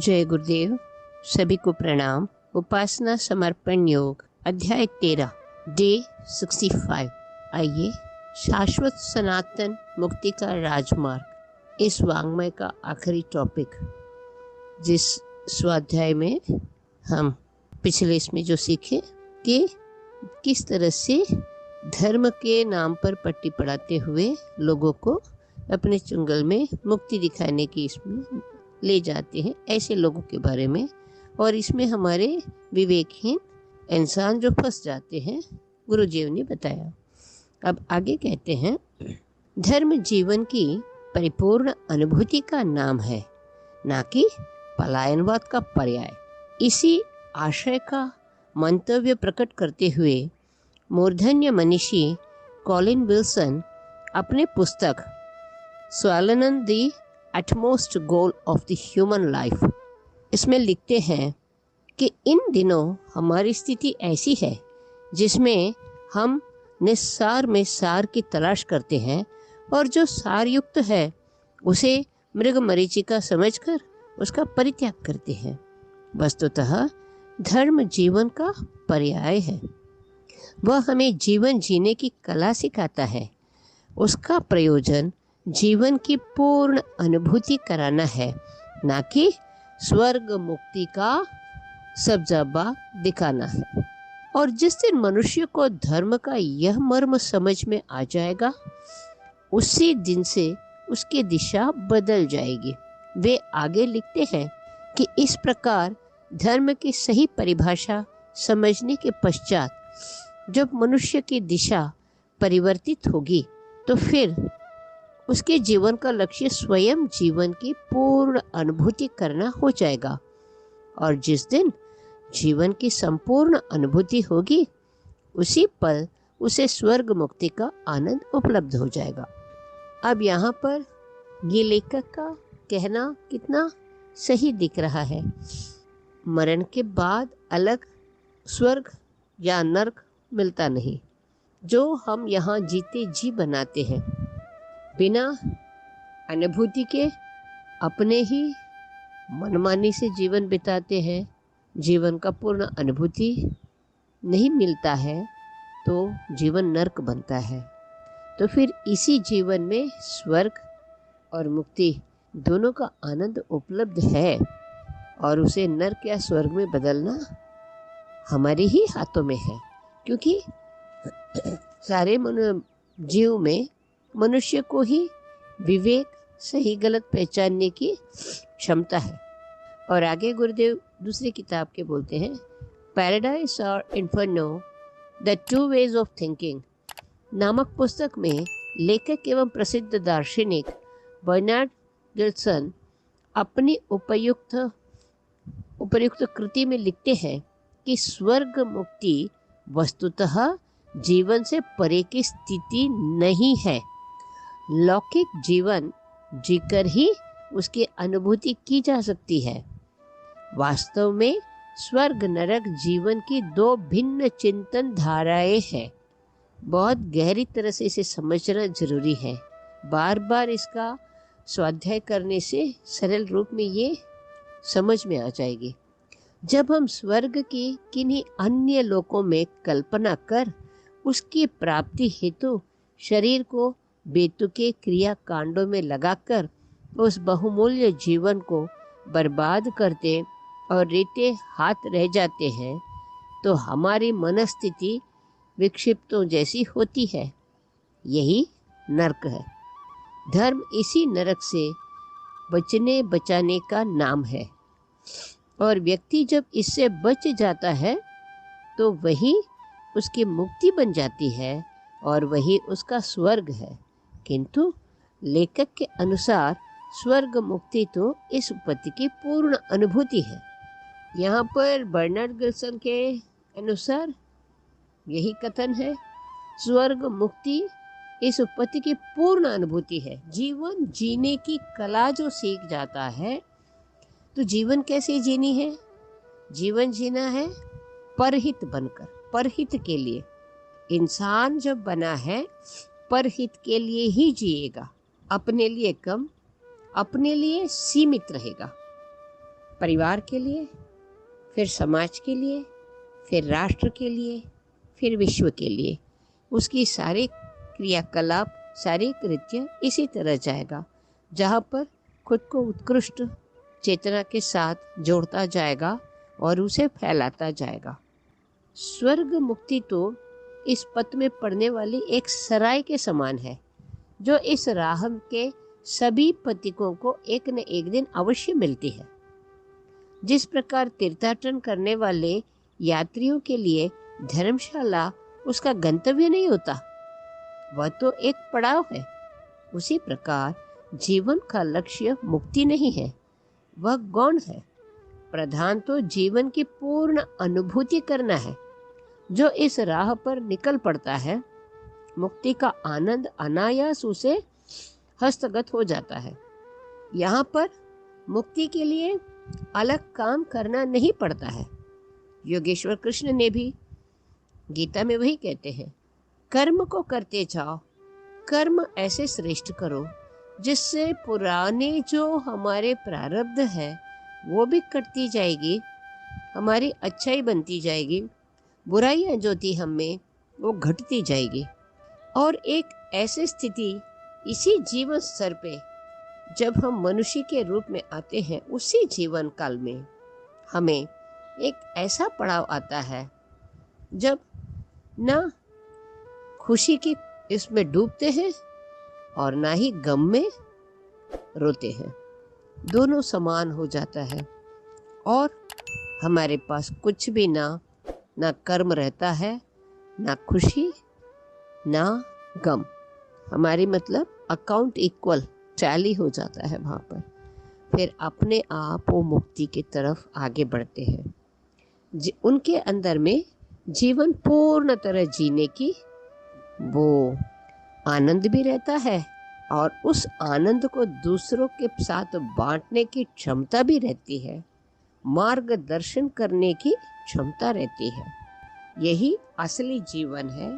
जय गुरुदेव। सभी को प्रणाम। उपासना समर्पण योग अध्याय 13 डे 65। आइए, शाश्वत सनातन मुक्ति का राजमार्ग, इस वांग्मय का आखिरी टॉपिक, जिस स्वाध्याय में हम पिछले इसमें जो सीखे कि किस तरह से धर्म के नाम पर पट्टी पढ़ाते हुए लोगों को अपने चुंगल में मुक्ति दिखाने की इसमें ले जाते हैं, ऐसे लोगों के बारे में। और इसमें हमारे विवेकहीन इंसान जो फंस जाते हैं, गुरुदेव ने बताया। अब आगे कहते हैं, धर्म जीवन की परिपूर्ण अनुभूति का नाम है, ना कि पलायनवाद का पर्याय। इसी आशय का मंतव्य प्रकट करते हुए मूर्धन्य मनीषी कॉलिन विल्सन अपने पुस्तक स्वावलंबन the utmost goal of the human life, इसमें लिखते हैं कि इन दिनों हमारी स्थिति ऐसी है जिसमें हम निस्सार में सार की तलाश करते हैं, और जो सारयुक्त है उसे मृग मरीचिका समझकर उसका परित्याग करते हैं। वस्तुतः धर्म जीवन का पर्याय है। वह हमें जीवन जीने की कला सिखाता है। उसका प्रयोजन जीवन की पूर्ण अनुभूति कराना है, ना कि स्वर्ग मुक्ति का सब्जाबा दिखाना है। और जिस दिन मनुष्य को धर्म का यह मर्म समझ में आ जाएगा, उसी दिन से उसकी दिशा बदल जाएगी। वे आगे लिखते हैं कि इस प्रकार धर्म की सही परिभाषा समझने के पश्चात जब मनुष्य की दिशा परिवर्तित होगी, तो फिर उसके जीवन का लक्ष्य स्वयं जीवन की पूर्ण अनुभूति करना हो जाएगा। और जिस दिन जीवन की संपूर्ण अनुभूति होगी, उसी पल उसे स्वर्ग मुक्ति का आनंद उपलब्ध हो जाएगा। अब यहाँ पर ये लेखक का कहना कितना सही दिख रहा है। मरण के बाद अलग स्वर्ग या नरक मिलता नहीं, जो हम यहाँ जीते जी बनाते हैं, बिना अनुभूति के अपने ही मनमानी से जीवन बिताते हैं। जीवन का पूर्ण अनुभूति नहीं मिलता है तो जीवन नरक बनता है। तो फिर इसी जीवन में स्वर्ग और मुक्ति दोनों का आनंद उपलब्ध है, और उसे नरक या स्वर्ग में बदलना हमारे ही हाथों में है, क्योंकि सारे जीव में मनुष्य को ही विवेक, सही गलत पहचानने की क्षमता है। और आगे गुरुदेव दूसरी किताब के बोलते हैं, पैराडाइज और inferno the two ways of thinking नामक पुस्तक में लेखक एवं प्रसिद्ध दार्शनिक बर्नार्ड विल्सन अपनी उपयुक्त कृति में लिखते हैं कि स्वर्ग मुक्ति वस्तुतः जीवन से परे की स्थिति नहीं है। लौकिक जीवन जीकर ही उसकी अनुभूति की जा सकती है। वास्तव में स्वर्ग नरक जीवन की दो भिन्न चिंतन धाराएं हैं। बहुत गहरी तरह से इसे समझना जरूरी है। बार बार इसका स्वाध्याय करने से सरल रूप में ये समझ में आ जाएगी। जब हम स्वर्ग की किन्हीं अन्य लोकों में कल्पना कर उसकी प्राप्ति हेतु शरीर को बेतुके क्रिया कांडों में लगाकर उस बहुमूल्य जीवन को बर्बाद करते और रेते हाथ रह जाते हैं, तो हमारी मनस्थिति विक्षिप्तों जैसी होती है। यही नरक है। धर्म इसी नरक से बचने बचाने का नाम है, और व्यक्ति जब इससे बच जाता है तो वही उसकी मुक्ति बन जाती है, और वही उसका स्वर्ग है। किंतु लेखक के अनुसार स्वर्ग मुक्ति तो इस उपपत्ति की पूर्ण अनुभूति है। यहाँ पर बर्नार्ड विल्सन के अनुसार यही कथन है, स्वर्ग मुक्ति इस उपपत्ति की पूर्ण अनुभूति है। जीवन जीने की कला जो सीख जाता है, तो जीवन कैसे जीनी है? जीवन जीना है परहित बनकर, परहित के लिए। इंसान जब बना है परहित के लिए ही जिएगा, अपने लिए कम, अपने लिए सीमित रहेगा। परिवार के लिए, फिर समाज के लिए, फिर राष्ट्र के लिए, फिर विश्व के लिए। उसकी सारी क्रियाकलाप, सारी कृत्य इसी तरह जाएगा, जहाँ पर खुद को उत्कृष्ट चेतना के साथ जोड़ता जाएगा और उसे फैलाता जाएगा। स्वर्ग मुक्ति तो इस पथ में पड़ने वाली एक सराय के समान है, जो इस राह के सभी पथिकों को एक न एक दिन अवश्य मिलती है। जिस प्रकार तीर्थाटन करने वाले यात्रियों के लिए धर्मशाला उसका गंतव्य नहीं होता, वह तो एक पड़ाव है, उसी प्रकार जीवन का लक्ष्य मुक्ति नहीं है, वह गौण है। प्रधान तो जीवन की पूर्ण अनुभूति करना है। जो इस राह पर निकल पड़ता है, मुक्ति का आनंद अनायास उसे हस्तगत हो जाता है। यहाँ पर मुक्ति के लिए अलग काम करना नहीं पड़ता है। योगेश्वर कृष्ण ने भी गीता में वही कहते हैं, कर्म को करते जाओ, कर्म ऐसे श्रेष्ठ करो जिससे पुराने जो हमारे प्रारब्ध है वो भी कटती जाएगी, हमारी अच्छाई बनती जाएगी, बुराइयां जो थी हम में वो घटती जाएगी। और एक ऐसी स्थिति इसी जीवन स्तर पे जब हम मनुष्य के रूप में आते हैं, उसी जीवन काल में हमें एक ऐसा पड़ाव आता है जब ना खुशी की इसमें डूबते हैं और ना ही गम में रोते हैं। दोनों समान हो जाता है और हमारे पास कुछ भी ना कर्म रहता है, ना खुशी, ना गम। हमारी मतलब अकाउंट इक्वल टैली हो जाता है वहाँ पर। फिर अपने आप वो मुक्ति की तरफ आगे बढ़ते हैं। उनके अंदर में जीवन पूर्ण तरह जीने की वो आनंद भी रहता है और उस आनंद को दूसरों के साथ बांटने की क्षमता भी रहती है, मार्गदर्शन करने की क्षमता रहती है। यही असली जीवन है,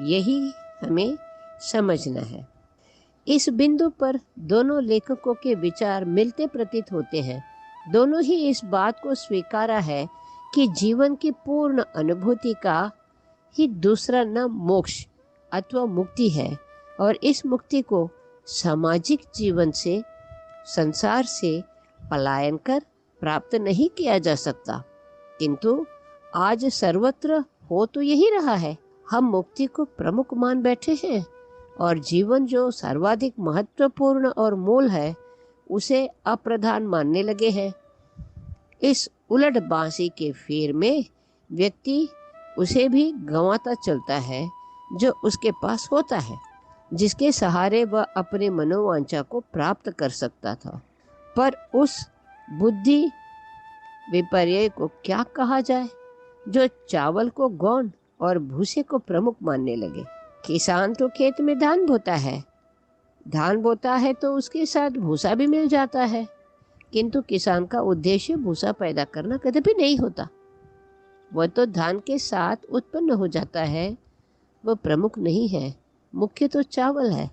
यही हमें समझना है। इस बिंदु पर दोनों लेखकों के विचार मिलते प्रतीत होते हैं। दोनों ही इस बात को स्वीकारा है कि जीवन की पूर्ण अनुभूति का ही दूसरा नाम मोक्ष अथवा मुक्ति है और इस मुक्ति को सामाजिक जीवन से, संसार से पलायन कर प्राप्त नहीं किया जा सकता। किंतु आज सर्वत्र हो तो यही रहा है। हम मुक्ति को प्रमुख मान बैठे हैं और जीवन जो सर्वाधिक महत्वपूर्ण और मूल है उसे अप्रधान मानने लगे हैं। इस उलट बांसी के फेर में व्यक्ति उसे भी गंवाता चलता है जो उसके पास होता है, जिसके सहारे वह अपने मनोवांछा को प्राप्त कर सकता था। पर उस बुद्धि विपर्य को क्या कहा जाए जो चावल को गौण और भूसे को प्रमुख मानने लगे। किसान तो खेत में धान बोता है, धान बोता है तो उसके साथ भूसा भी मिल जाता है, किंतु किसान का उद्देश्य भूसा पैदा करना कभी भी नहीं होता। वह तो धान के साथ उत्पन्न हो जाता है, वह प्रमुख नहीं है, मुख्य तो चावल है।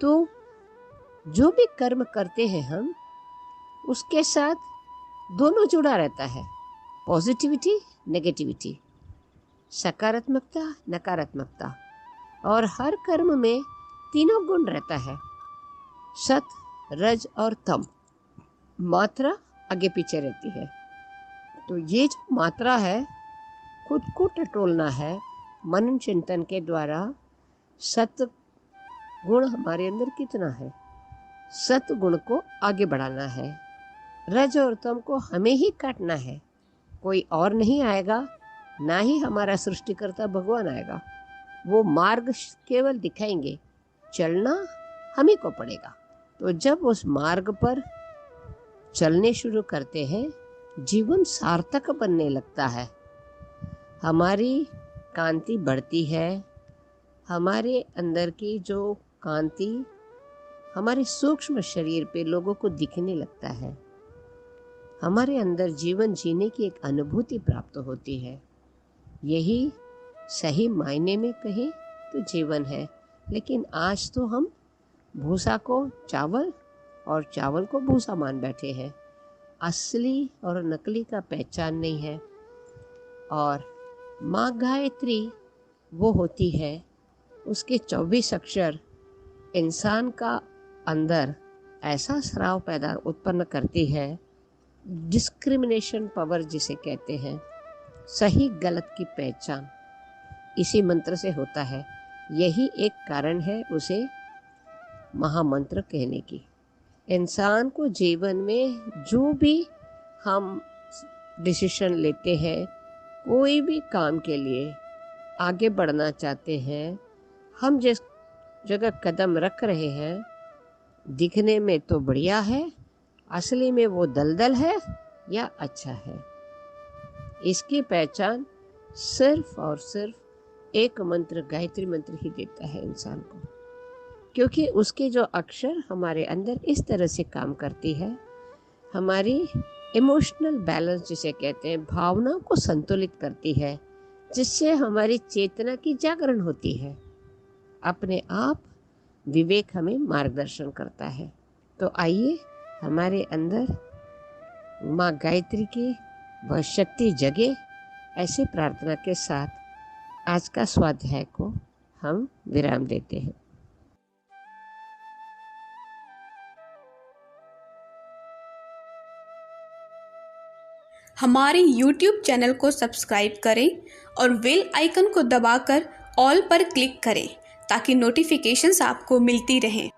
तो जो भी कर्म करते हैं हम, उसके साथ दोनों जुड़ा रहता है, पॉजिटिविटी नेगेटिविटी, सकारात्मकता नकारात्मकता। और हर कर्म में तीनों गुण रहता है, सत रज और तम। मात्रा आगे पीछे रहती है। तो ये जो मात्रा है, खुद को टटोलना है मनन चिंतन के द्वारा। सत गुण हमारे अंदर कितना है, सत गुण को आगे बढ़ाना है। रज और तम को हमें ही काटना है, कोई और नहीं आएगा, ना ही हमारा सृष्टिकर्ता भगवान आएगा। वो मार्ग केवल दिखाएंगे, चलना हम ही को पड़ेगा। तो जब उस मार्ग पर चलने शुरू करते हैं, जीवन सार्थक बनने लगता है। हमारी कांति बढ़ती है, हमारे अंदर की जो कांति हमारे सूक्ष्म शरीर पे लोगों को दिखने लगता है। हमारे अंदर जीवन जीने की एक अनुभूति प्राप्त होती है। यही सही मायने में कहें तो जीवन है। लेकिन आज तो हम भूसा को चावल और चावल को भूसा मान बैठे हैं। असली और नकली का पहचान नहीं है। और माँ गायत्री वो होती है, उसके 24 अक्षर इंसान का अंदर ऐसा श्राव उत्पन्न करती है, डिस्क्रिमिनेशन पावर जिसे कहते हैं, सही गलत की पहचान इसी मंत्र से होता है। यही एक कारण है उसे महामंत्र कहने की। इंसान को जीवन में जो भी हम डिसीजन लेते हैं, कोई भी काम के लिए आगे बढ़ना चाहते हैं, हम जिस जगह कदम रख रहे हैं, दिखने में तो बढ़िया है, असली में वो दलदल है या अच्छा है, इसकी पहचान सिर्फ और सिर्फ एक मंत्र, गायत्री मंत्र ही देता है इंसान को। क्योंकि उसके जो अक्षर हमारे अंदर इस तरह से काम करती है, हमारी इमोशनल बैलेंस जिसे कहते हैं, भावना को संतुलित करती है, जिससे हमारी चेतना की जागरण होती है। अपने आप विवेक हमें मार्गदर्शन करता है। तो आइए हमारे अंदर माँ गायत्री की वह शक्ति जगे, ऐसे प्रार्थना के साथ आज का स्वाध्याय को हम विराम देते हैं। हमारे YouTube चैनल को सब्सक्राइब करें और बेल आइकन को दबाकर ऑल पर क्लिक करें ताकि नोटिफिकेशंस आपको मिलती रहें।